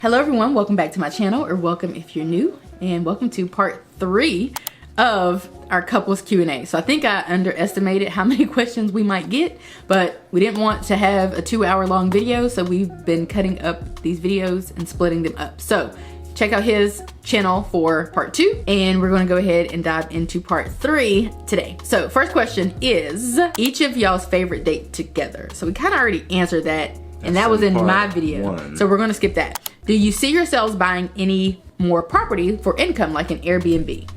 Hello everyone, welcome back to my channel, or welcome if you're new, and welcome to part 3 of our couples Q&A. So I think I underestimated how many questions we might get, but we didn't want to have a 2-hour long video, so we've been cutting up these videos and splitting them up. So check out his channel for part 2, and we're going to go ahead and dive into part 3 today. So first question is each of y'all's favorite date together. So we kind of already answered that, and that was in my video. So we're going to skip that. Do you see yourselves buying any more property for income, like an Airbnb?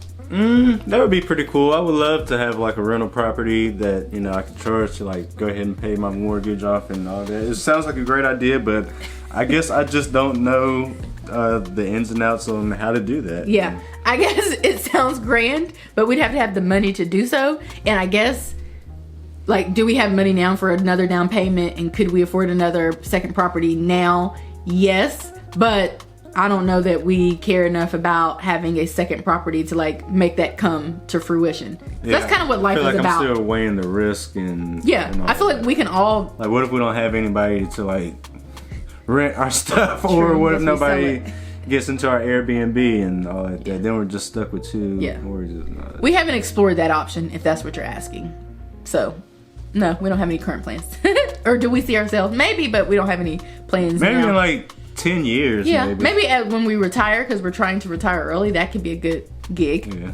That would be pretty cool. I would love to have like a rental property that, you know, I can charge to like go ahead and pay my mortgage off and all that. It sounds like a great idea, but I guess I just don't know the ins and outs on how to do that. Yeah, I guess it sounds grand, but we'd have to have the money to do so. And I guess, like, do we have money now for another down payment, and could we afford another second property now? Yes, but I don't know that we care enough about having a second property to like make that come to fruition. Yeah, that's kind of what life is about. I'm still weighing the risk and I feel like we can all, like, what if we don't have anybody to like rent our stuff, or what if nobody gets into our Airbnb and all that? Then we're just stuck with two. Yeah, we haven't explored that option, if that's what you're asking. So no, we don't have any current plans. Or do we see ourselves? Maybe, but we don't have any plans maybe now. In like 10 years. Yeah, maybe when we retire, because we're trying to retire early. That could be a good gig. Yeah.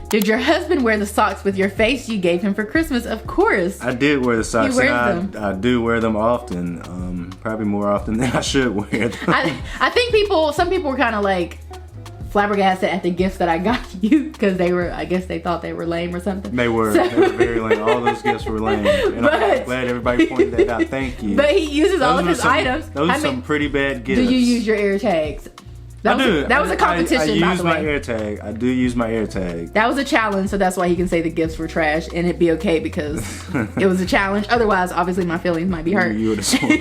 Did your husband wear the socks with your face you gave him for Christmas? Of course. I did wear the socks. He wears them. I do wear them often. Probably more often than I should wear them. I think some people were kind of like flabbergasted at the gifts that I got you, because I guess they thought they were lame or something. They were very lame. All those gifts were lame. And I'm glad everybody pointed that out. Thank you. But he uses all of his items. Those are some pretty bad gifts. Do you use your air tags? That was a competition, by the way. I use my air tag. I do use my air tag. That was a challenge, so that's why he can say the gifts were trash, and it'd be okay because it was a challenge. Otherwise, obviously, my feelings might be hurt. You would have swung.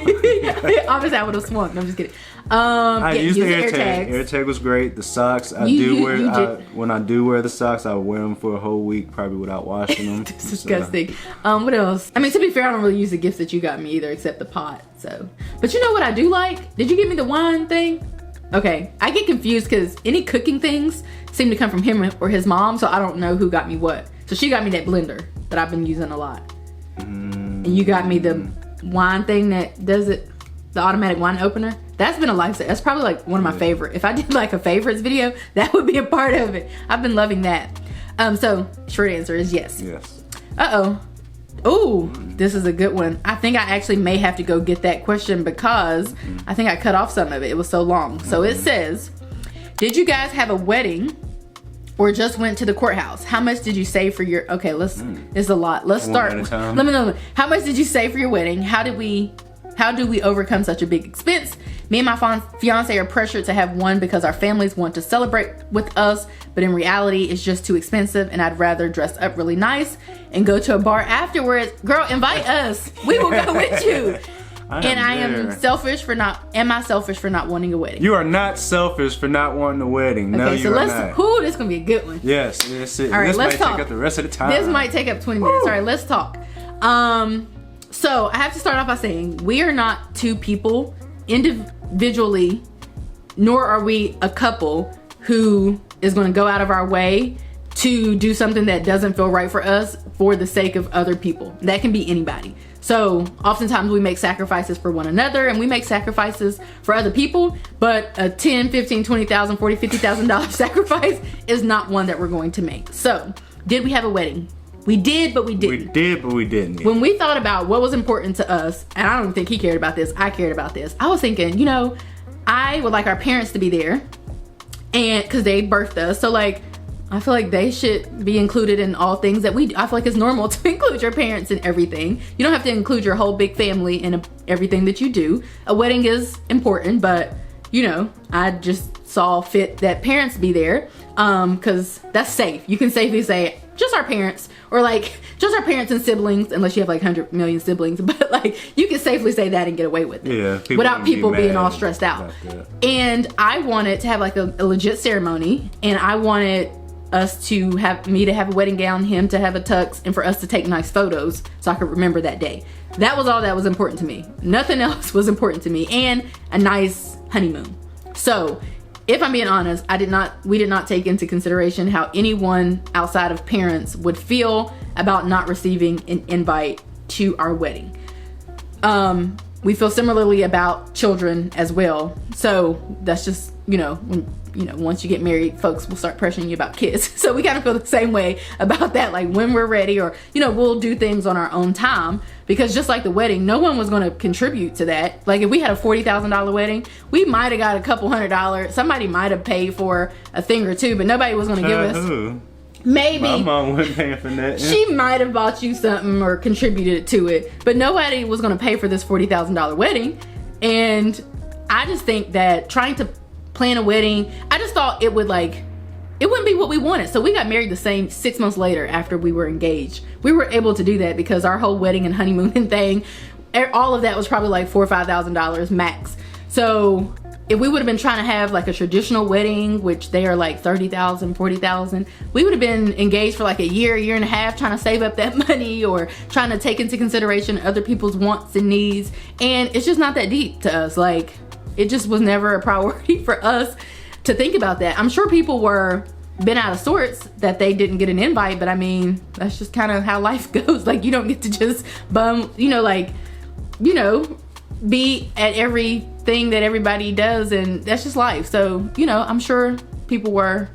Obviously, I would have swung. No, I'm just kidding. I used the air tag. Air tag was great. The socks, when I do wear the socks, I wear them for a whole week, probably without washing them. It's disgusting. What else? I mean, to be fair, I don't really use the gifts that you got me either, except the pot. So, but you know what I do like? Did you give me the wine thing? Okay, I get confused because any cooking things seem to come from him or his mom, so I don't know who got me what. So she got me that blender that I've been using a lot. And you got me the wine thing that does it, the automatic wine opener. That's been a lifesaver. That's probably like one of my favorite. If I did like a favorites video, that would be a part of it. I've been loving that. So short answer is yes. Yes. Oh, this is a good one. I think I actually may have to go get that question because I think I cut off some of it. It was so long. So it says, did you guys have a wedding or just went to the courthouse? How much did you save for your, okay, this is a lot. Let's start. Let me know. How much did you save for your wedding? How do we overcome such a big expense? Me and my fiance are pressured to have one because our families want to celebrate with us, but in reality, it's just too expensive, and I'd rather dress up really nice and go to a bar afterwards. Girl, invite us. We will go with you. Am I selfish for not wanting a wedding? You are not selfish for not wanting a wedding. Okay, no, you are not. This is gonna be a good one. Yes, that's it. All right, this let's might talk. take up the rest of the time. This might take up 20 minutes. All right, let's talk. So I have to start off by saying we are not two people individually, nor are we a couple who is going to go out of our way to do something that doesn't feel right for us for the sake of other people. That can be anybody. So oftentimes we make sacrifices for one another, and we make sacrifices for other people, but a $10, $15, $20,000, $40,000, $50,000 sacrifice is not one that we're going to make. So did we have a wedding? We did, but we didn't. We did, but we didn't. Yeah. When we thought about what was important to us, and I don't think he cared about this, I cared about this. I was thinking, you know, I would like our parents to be there, and because they birthed us. So like, I feel like they should be included in all things that we do. I feel like it's normal to include your parents in everything. You don't have to include your whole big family in everything that you do. A wedding is important, but you know, I just saw fit that parents be there because that's safe. You can safely say just our parents, or like just our parents and siblings, unless you have like 100 million siblings, but like you can safely say that and get away with it. Yeah, without people being all stressed out. And I wanted to have like a legit ceremony, and I wanted us to have a wedding gown, him to have a tux, and for us to take nice photos so I could remember that day. That was all that was important to me. Nothing else was important to me, and a nice honeymoon. So, if I'm being honest, we did not take into consideration how anyone outside of parents would feel about not receiving an invite to our wedding. We feel similarly about children as well. So that's just, once you get married, folks will start pressuring you about kids. So we kind of feel the same way about that. Like when we're ready, or, we'll do things on our own time, because just like the wedding, no one was going to contribute to that. Like if we had a $40,000 wedding, we might've got a couple $100. Somebody might've paid for a thing or two, but nobody was going to give us. Maybe. My mom wasn't paying for that. She might have bought you something or contributed to it, but nobody was going to pay for this $40,000 wedding. And I just think that trying to plan a wedding, I just thought it wouldn't be what we wanted. So we got married the same 6 months later after we were engaged. We were able to do that because our whole wedding and honeymoon thing, all of that was probably like $4,000 or $5,000 max. So if we would have been trying to have like a traditional wedding, which they are like $30,000, $40,000, we would have been engaged for like a year and a half trying to save up that money, or trying to take into consideration other people's wants and needs. And it's just not that deep to us. Like it just was never a priority for us to think about that. I'm sure people were been out of sorts that they didn't get an invite, but I mean, that's just kind of how life goes. Like you don't get to just be at everything that everybody does, and that's just life. So, I'm sure people were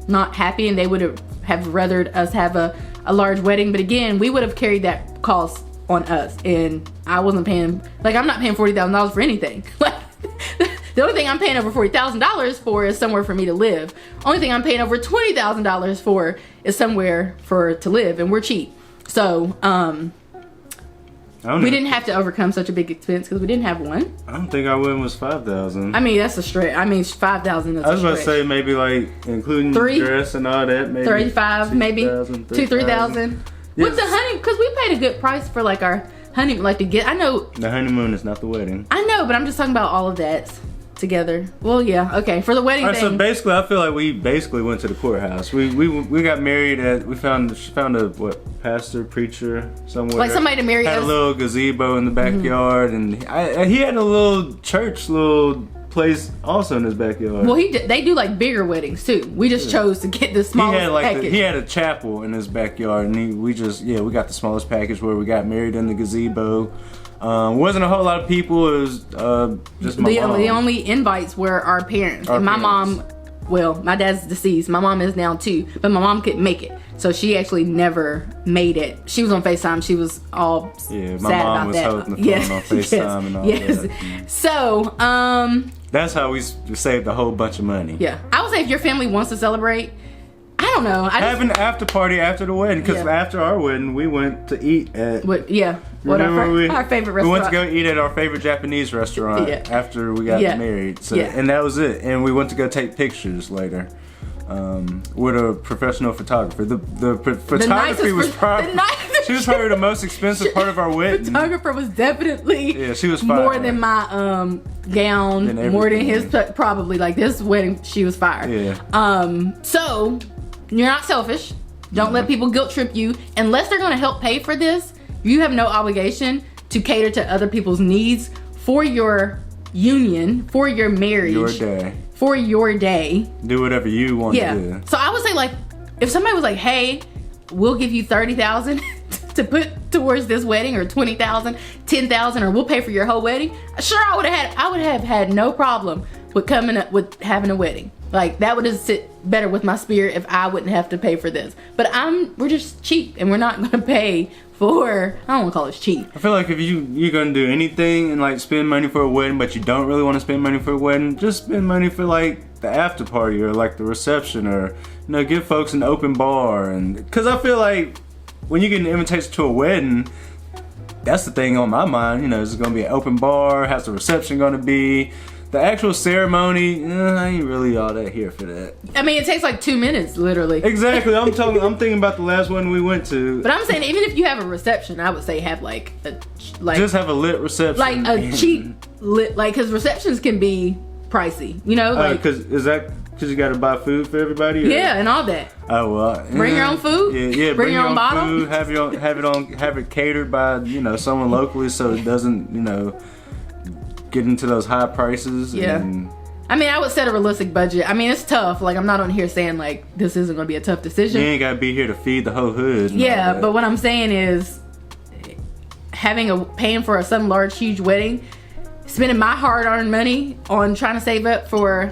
not happy and they would have rathered us have a large wedding. But again, we would have carried that cost on us, and I wasn't paying, I'm not paying $40,000 for anything. Like the only thing I'm paying over $40,000 for is somewhere for me to live. Only thing I'm paying over $20,000 for is somewhere to live, and we're cheap. So, we didn't have to overcome such a big expense because we didn't have one. I don't think our wedding was $5,000. I mean, that's a stretch. I mean, $5,000. I was about to say maybe like including dress and all that, maybe 35, maybe 2,000-3,000. Yes. With the honey, because we paid a good price for like our honeymoon. Like to get, I know the honeymoon is not the wedding. I know, but I'm just talking about all of that together. Well, yeah, okay. For the wedding thing. So basically, I feel like we basically went to the courthouse. We got married at. She found a pastor, preacher somewhere. Like somebody to marry us. Had a little gazebo in the backyard, and he had a little church, little place also in his backyard. Well, they do like bigger weddings too. We just chose to get the smallest package. He had a chapel in his backyard, and we got the smallest package where we got married in the gazebo. Wasn't a whole lot of people. It was just my mom. The only invites were our parents. And my mom, my dad's deceased. My mom is now too, but my mom couldn't make it. So she actually never made it. She was on FaceTime. She was all sad my mom about was that. holding the phone on FaceTime and all that. So, that's how we saved a whole bunch of money. Yeah. I would say if your family wants to celebrate, I don't know. Have an after party after the wedding, because after our wedding, we went to eat at. Our favorite restaurant. We went to go eat at our favorite Japanese restaurant after we got married. So, and that was it. And we went to go take pictures later with a professional photographer. The photography was probably she was probably the most expensive part of our wedding. The photographer was definitely she was fire. More than my gown, more than his probably. Like this wedding, she was fire. Yeah. So you're not selfish. Don't let people guilt trip you unless they're going to help pay for this. You have no obligation to cater to other people's needs for your union, for your marriage, for your day. Do whatever you want to do. So I would say, like, if somebody was like, "Hey, we'll give you $30,000 to put towards this wedding, or $20,000, $10,000, or we'll pay for your whole wedding," sure, I would have had no problem with coming up with having a wedding. Like that would have sit better with my spirit if I wouldn't have to pay for this. But we're just cheap, and we're not going to pay for. I don't want to call it cheap. I feel like if you're going to do anything and like spend money for a wedding, but you don't really want to spend money for a wedding, just spend money for like the after party or like the reception, or give folks an open bar. And because I feel like when you get an invitation to a wedding, that's the thing on my mind. Is it going to be an open bar? How's the reception going to be? The actual ceremony, I ain't really all that here for that. I mean, it takes like 2 minutes, literally. Exactly. I'm thinking about the last one we went to. But I'm saying, even if you have a reception, I would say have just have a lit reception. Like a cheap lit, because receptions can be pricey. Because you got to buy food for everybody? Or? Yeah, and all that. Oh well. Bring your own food. Yeah. Bring your own bottle. Food. Have it catered by someone locally, so it doesn't get into those high prices. Yeah. And I mean, I would set a realistic budget. I mean, it's tough. Like, I'm not on here saying, like, this isn't going to be a tough decision. You ain't got to be here to feed the whole hood. Yeah, but what I'm saying is paying for some large, huge wedding, spending my hard-earned money on trying to save up for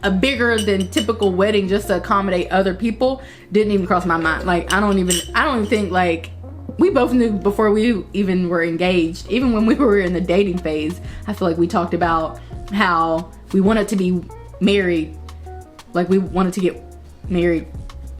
a bigger than typical wedding just to accommodate other people didn't even cross my mind. Like, I don't even think, like, we both knew before we even were engaged, even when we were in the dating phase, I feel like we talked about how we wanted to be married. Like, we wanted to get married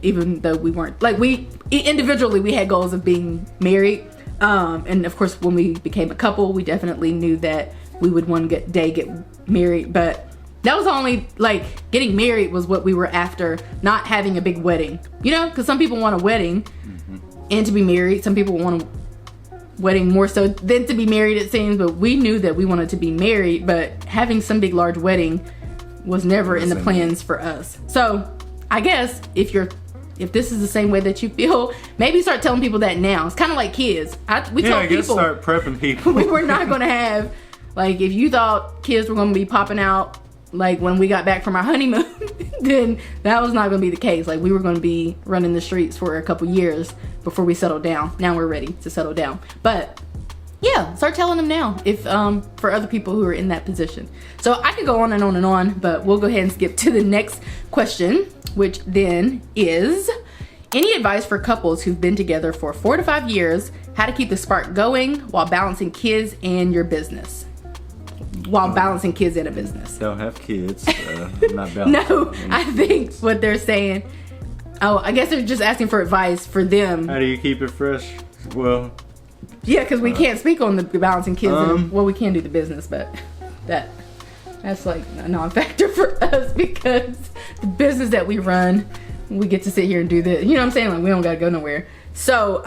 even though we weren't. Like, we individually, we had goals of being married. And of course, when we became a couple, we definitely knew that we would one day get married. But that was only, like, getting married was what we were after, not having a big wedding. You know, because some people want a wedding and to be married. Some people want a wedding more so than to be married, it seems. But we knew that we wanted to be married, but having some big, large wedding was never in the plans for us. So I guess if this is the same way that you feel, maybe start telling people that now. It's kind of like kids. We told people, start prepping people. We were not going to have, like, if you thought kids were going to be popping out, like, when we got back from our honeymoon, then that was not going to be the case. Like, we were going to be running the streets for a couple years before we settled down. Now we're ready to settle down. But yeah, start telling them now if for other people who are in that position. So I could go on and on and on, but we'll go ahead and skip to the next question, which then is, any advice for couples who've been together for 4 to 5 years, how to keep the spark going while balancing kids and your business? While balancing kids and a business. Don't have kids. Not balancing. No, I think what they're saying, I guess they're just asking for advice for them. How do you keep it fresh? Well, yeah, because we can't speak on the balancing kids. Well, we can do the business, but that's like a non-factor for us because the business that we run, we get to sit here and do this. You know what I'm saying? Like, we don't gotta go nowhere. So,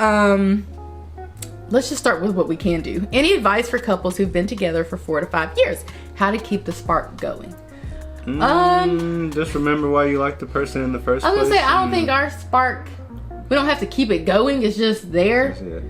let's just start with what we can do. Any advice for couples who've been together for 4 to 5 years? How to keep the spark going? Just remember why you like the person in the first place. I was gonna say, I don't think our spark, we don't have to keep it going. It's just there. That's it.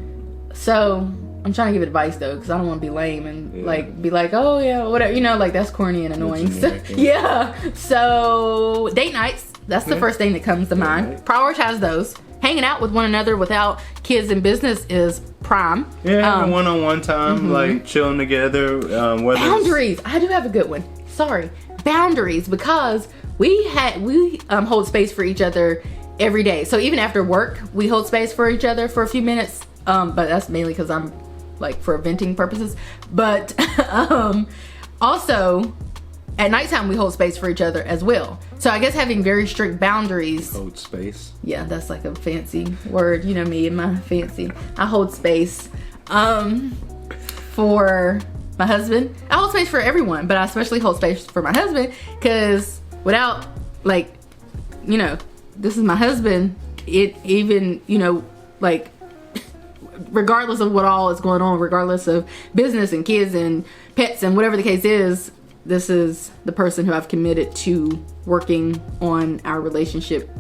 So I'm trying to give advice though, because I don't want to be lame and like be like, oh yeah, whatever. You know, like that's corny and annoying. So, yeah. So date nights. That's the first thing that comes to mind. Right. Prioritize those. Hanging out with one another without kids and business is prime. Yeah, having one-on-one time, like chilling together. Boundaries. I do have a good one. Sorry, boundaries, because we hold space for each other every day. So even after work, we hold space for each other for a few minutes. But that's mainly because I'm like for venting purposes. But also at nighttime we hold space for each other as well. So I guess having very strict boundaries. Hold space. Yeah, that's like a fancy word. You know me and my fancy. I hold space for my husband. I hold space for everyone, but I especially hold space for my husband because without, like, you know, this is my husband. It even, you know, like, regardless of what all is going on, regardless of business and kids and pets and whatever the case is, this is the person who I've committed to working on our relationship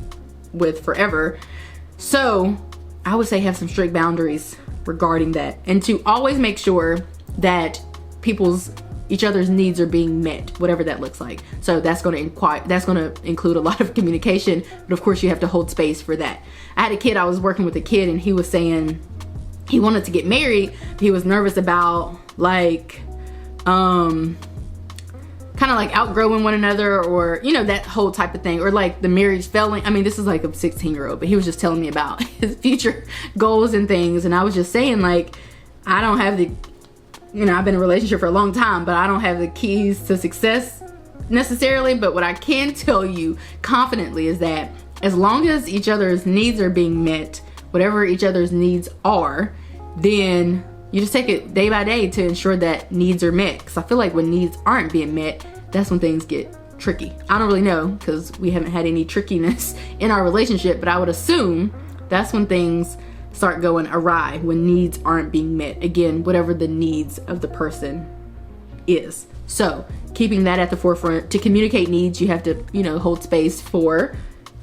with forever. So I would say have some strict boundaries regarding that, and to always make sure that each other's needs are being met, whatever that looks like. So that's going to include a lot of communication, but of course you have to hold space for that. I was working with a kid, and he was saying he wanted to get married, but he was nervous about like kind of like outgrowing one another, or, you know, that whole type of thing, or like the marriage failing. I mean, this is like a 16-year-old, but he was just telling me about his future goals and things. And I was just saying, like, I don't have the, you know, I've been in a relationship for a long time, but I don't have the keys to success necessarily. But what I can tell you confidently is that as long as each other's needs are being met, whatever each other's needs are, then you just take it day by day to ensure that needs are met. Because I feel like when needs aren't being met, that's when things get tricky. I don't really know, because we haven't had any trickiness in our relationship, but I would assume that's when things start going awry, when needs aren't being met. Again, whatever the needs of the person is. So keeping that at the forefront. To communicate needs, you have to, you know, hold space for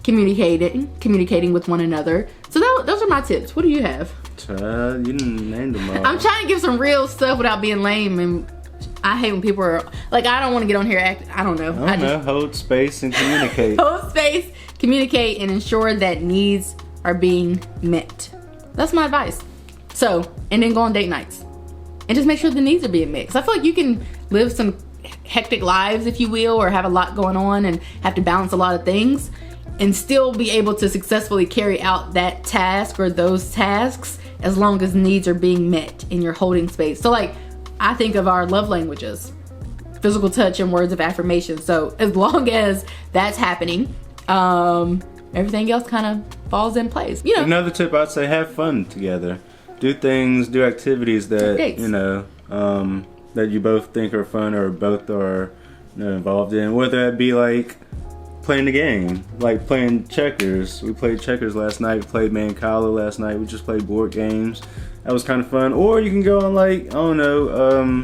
communicating with one another. So those are my tips. What do you have? You named them all. I'm trying to give some real stuff without being lame and I hate when people are like, I don't want to get on here I don't know. I don't know. Hold space and communicate. Hold space, communicate, and ensure that needs are being met. That's my advice. So, and then go on date nights. And just make sure the needs are being met. Because I feel like you can live some hectic lives, if you will, or have a lot going on and have to balance a lot of things and still be able to successfully carry out that task or those tasks as long as needs are being met and you're holding space. So like, I think of our love languages, physical touch and words of affirmation. So as long as that's happening, everything else kind of falls in place. You know. Another tip I'd say, have fun together. Do things, do activities that, you know, that you both think are fun or both are, you know, involved in. Whether it be like playing the game, like playing checkers. We played checkers last night. We played Mancala last night. We just played board games. That was kind of fun. Or you can go on like, I don't know,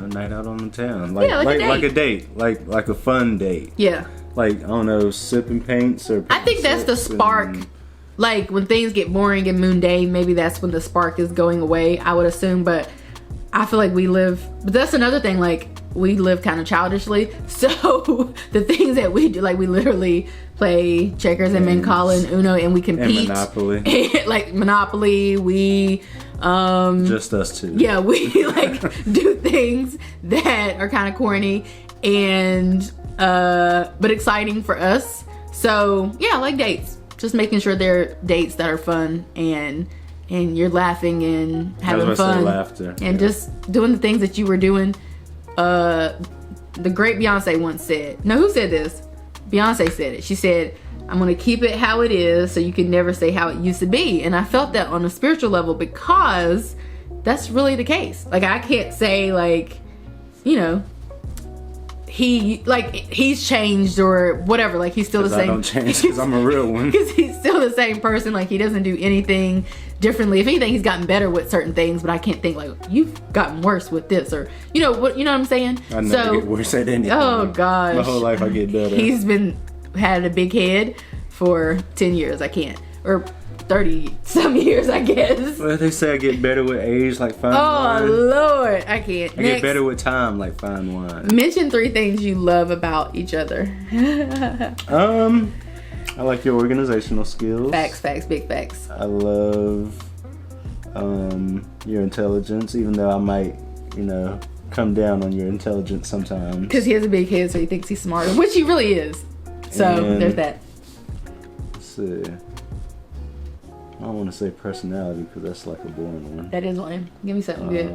night out on the town. Like, yeah, like a date. Like a fun date. Yeah. Like, I don't know, sipping paints or I think that's the spark. Like when things get boring and mundane, maybe that's when the spark is going away, I would assume. But I feel like but that's another thing, like we live kind of childishly. So the things that we do, like we literally play checkers and Mancala and Uno and we compete. And Monopoly. Like Monopoly, we just us two. Yeah, we like do things that are kind of corny and but exciting for us. So yeah, like dates. Just making sure they're dates that are fun and you're laughing and having fun. Laughter. And just doing the things that you were doing. The great Beyonce once said, no, who said this? Beyonce said it. She said, I'm going to keep it how it is so you can never say how it used to be. And I felt that on a spiritual level because that's really the case. Like I can't say like, you know, he's changed or whatever, like he's still the same. I don't change because I'm a real one. Because he's still the same person, like he doesn't do anything differently. If anything, he's gotten better with certain things, but I can't think like you've gotten worse with this or you know what I'm saying. I never get worse at anything. Oh gosh, my whole life I get better. He's had a big head for 10 years. I can't, or 30 some years, I guess. Well, they say I get better with age, like fine wine. Oh Lord, I can't. I get better with time, like fine wine. Mention 3 things you love about each other. I like your organizational skills. Facts, big facts. I love your intelligence, even though I might, you know, come down on your intelligence sometimes. Because he has a big head, so he thinks he's smarter, which he really is. So and there's that. Let's see. I don't want to say personality because that's like a boring one. That is lame. Give me something good.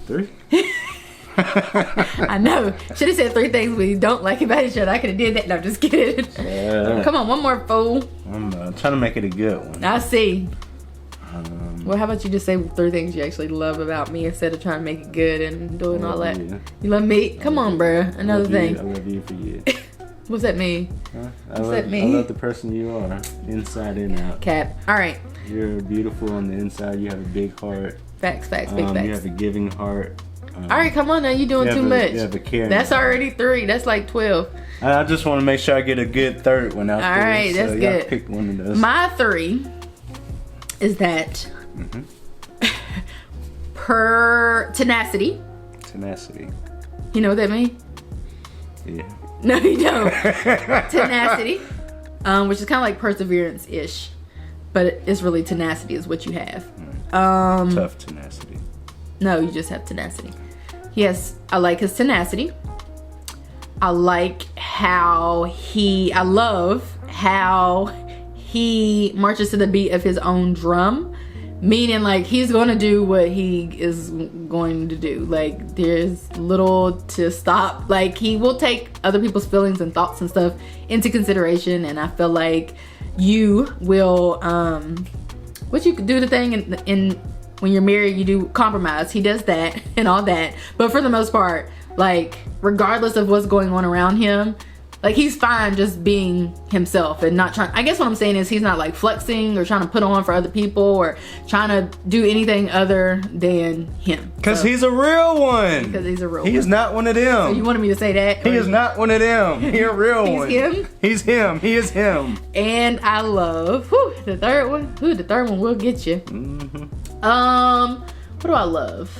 3? I know. Should have said 3 things we don't like about each other. I could have did that. No, just kidding. Come on, one more, fool. I'm trying to make it a good one. I see. Well, how about you just say 3 things you actually love about me instead of trying to make it good and doing all that. You love me? Come on, bruh. Another thing. I love you for you. What's that mean? What's that mean? I love the person you are, inside and out. Cap. All right. You're beautiful on the inside. You have a big heart. Facts, big facts. You have a giving heart. All right, come on now. You're doing too much. You have a caring That's already 3. That's like 12. I just want to make sure I get a good third one out there. All right, that's good. Pick one of those. My 3 is that tenacity. Tenacity. You know what that means? Yeah. No, you don't. Tenacity, which is kind of like perseverance-ish, but it's really tenacity is what you have. Tough tenacity. No, you just have tenacity. Yes, I like his tenacity. I love how he marches to the beat of his own drum. Meaning, like, he's going to do what he is going to do. Like, there's little to stop. Like, he will take other people's feelings and thoughts and stuff into consideration. And I feel like you will, what you could do the thing in when you're married, you do compromise. He does that and all that. But for the most part, like, regardless of what's going on around him, like, he's fine just being himself and not trying. I guess what I'm saying is he's not like flexing or trying to put on for other people or trying to do anything other than him. Because he's a real one. Because he's a real one. He is not one of them. So you wanted me to say that? He is not one of them. He's a real one. He's him? He's him. He is him. And I love, the third one. The third one will get you. What do I love?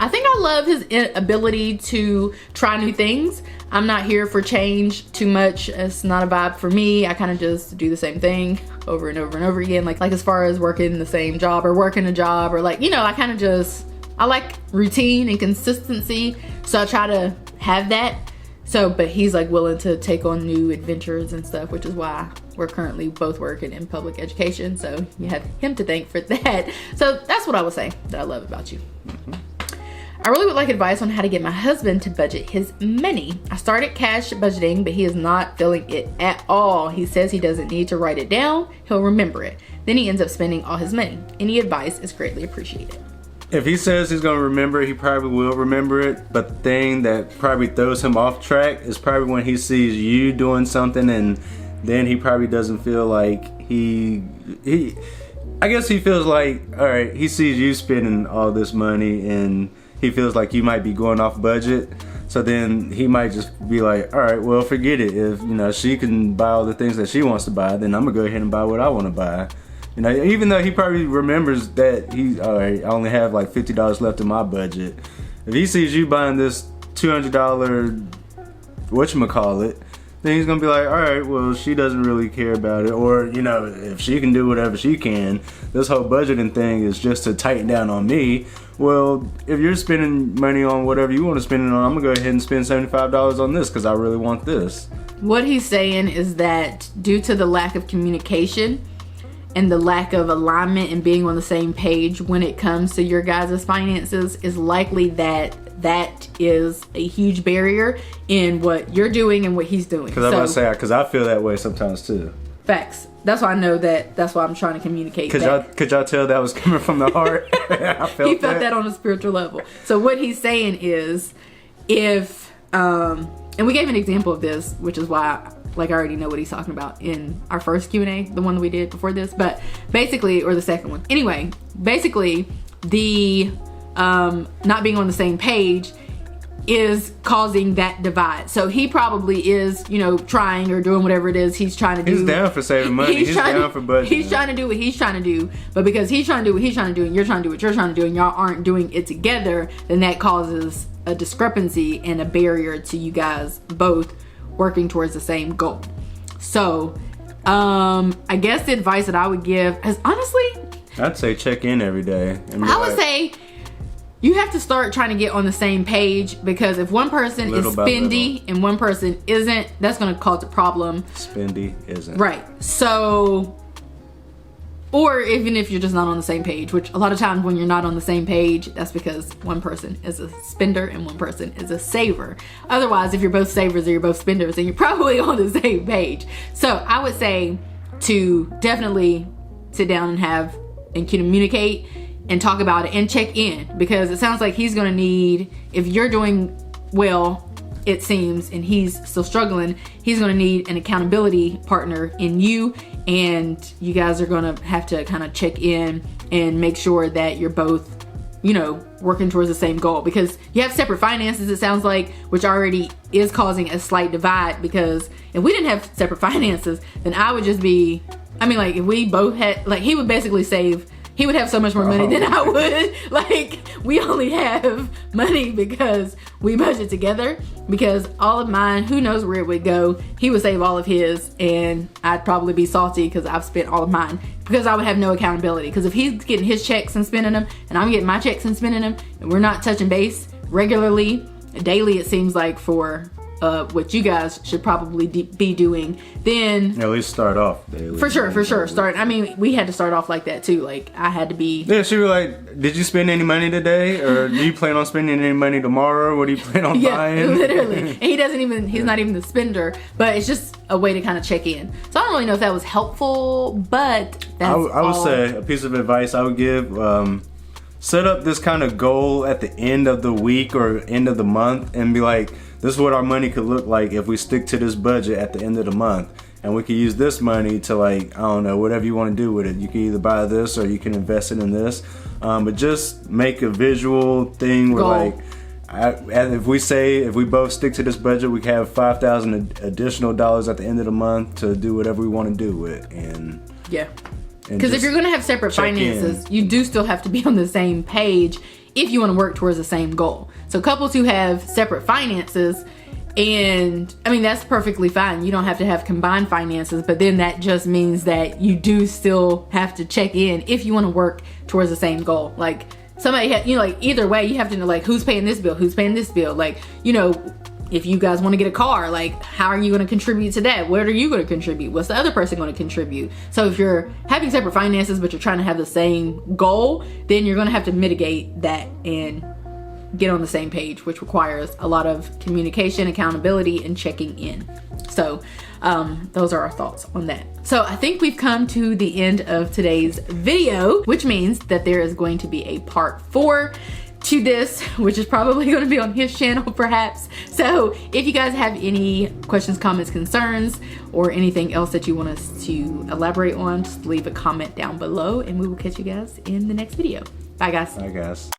I think I love his ability to try new things. I'm not here for change too much. It's not a vibe for me. I kind of just do the same thing over and over and over again. Like as far as working the same job or working a job or like, I kind of just, I like routine and consistency. So I try to have that. So, but he's like willing to take on new adventures and stuff, which is why we're currently both working in public education. So you have him to thank for that. So that's what I would say that I love about you. I really would like advice on how to get my husband to budget his money. I started cash budgeting, but he is not feeling it at all. He says he doesn't need to write it down. He'll remember it. Then he ends up spending all his money. Any advice is greatly appreciated. If he says he's gonna remember, he probably will remember it. But the thing that probably throws him off track is probably when he sees you doing something, and then he probably doesn't feel like I guess he feels like, all right, he sees you spending all this money and he feels like you might be going off budget. So then he might just be like, all right, well, forget it. If, she can buy all the things that she wants to buy, then I'm gonna go ahead and buy what I want to buy. Even though he probably remembers that all right, I only have like $50 left in my budget. If he sees you buying this $200 whatchamacallit, then he's gonna be like, all right, well, she doesn't really care about it. Or, if she can do whatever she can, this whole budgeting thing is just to tighten down on me. Well, if you're spending money on whatever you want to spend it on, I'm gonna go ahead and spend $75 on this because I really want this. What he's saying is that due to the lack of communication and the lack of alignment and being on the same page when it comes to your guys' finances, is likely that is a huge barrier in what you're doing and what he's doing. Because I feel that way sometimes too. Facts. That's why I know that. That's why I'm trying to communicate. Could y'all tell that was coming from the heart? He felt that on a spiritual level. So what he's saying is, if and we gave an example of this, which is why I already know what he's talking about in our first Q&A, the one that we did before this, but basically, or the second one. Anyway, basically the not being on the same page is causing that divide. So he probably is, trying or doing whatever it is he's trying to do. He's down for saving money. He's down for budgeting. He's trying to do what he's trying to do. But because he's trying to do what he's trying to do and you're trying to do what you're trying to do and y'all aren't doing it together, then that causes a discrepancy and a barrier to you guys both working towards the same goal. So I guess the advice that I would give is, honestly, I'd say check in every day. I would say you have to start trying to get on the same page, because if one person is spendy and one person isn't, that's going to cause a problem. Spendy isn't. Right. So, or even if you're just not on the same page, which a lot of times when you're not on the same page, that's because one person is a spender and one person is a saver. Otherwise, if you're both savers or you're both spenders, then you're probably on the same page. So I would say to definitely sit down and communicate and talk about it and check in, because it sounds like he's gonna need, if you're doing well, it seems, and he's still struggling, he's gonna need an accountability partner in you, and you guys are gonna have to kind of check in and make sure that you're both, working towards the same goal, because you have separate finances, it sounds like, which already is causing a slight divide. Because if we didn't have separate finances, then I would just be, if we both had, he would basically save, he would have so much more money than I would. We only have money because we budget together, because all of mine, who knows where it would go. He would save all of his and I'd probably be salty because I've spent all of mine, because I would have no accountability. Because if he's getting his checks and spending them and I'm getting my checks and spending them, and we're not touching base regularly, daily, it seems like, for what you guys should probably be doing, then at least start off daily. For sure. We had to start off like that too. I had to be. Yeah, she was like, "Did you spend any money today, or do you plan on spending any money tomorrow? What do you plan on buying?" Literally. And he's not even the spender, but it's just a way to kind of check in. So I don't really know if that was helpful, but that's I would say a piece of advice I would give: set up this kind of goal at the end of the week or end of the month, and be like, this is what our money could look like if we stick to this budget at the end of the month. And we could use this money to, whatever you want to do with it. You can either buy this or you can invest it in this. But just make a visual thing where, and if we both stick to this budget, we can have $5,000 additional dollars at the end of the month to do whatever we want to do with. And yeah, because if you're going to have separate finances, you do still have to be on the same page if you want to work towards the same goal. So couples who have separate finances, and I mean, that's perfectly fine. You don't have to have combined finances, but then that just means that you do still have to check in if you want to work towards the same goal. Like somebody, like either way, you have to know like who's paying this bill, who's paying this bill. Like, if you guys want to get a car, like how are you going to contribute to that? What are you going to contribute? What's the other person going to contribute? So if you're having separate finances, but you're trying to have the same goal, then you're going to have to mitigate that and get on the same page, which requires a lot of communication, accountability, and checking in. So those are our thoughts on that. So I think we've come to the end of today's video, which means that there is going to be a part 4 to this, which is probably going to be on his channel perhaps. So if you guys have any questions, comments, concerns, or anything else that you want us to elaborate on, just leave a comment down below and we will catch you guys in the next video. Bye guys. Bye guys.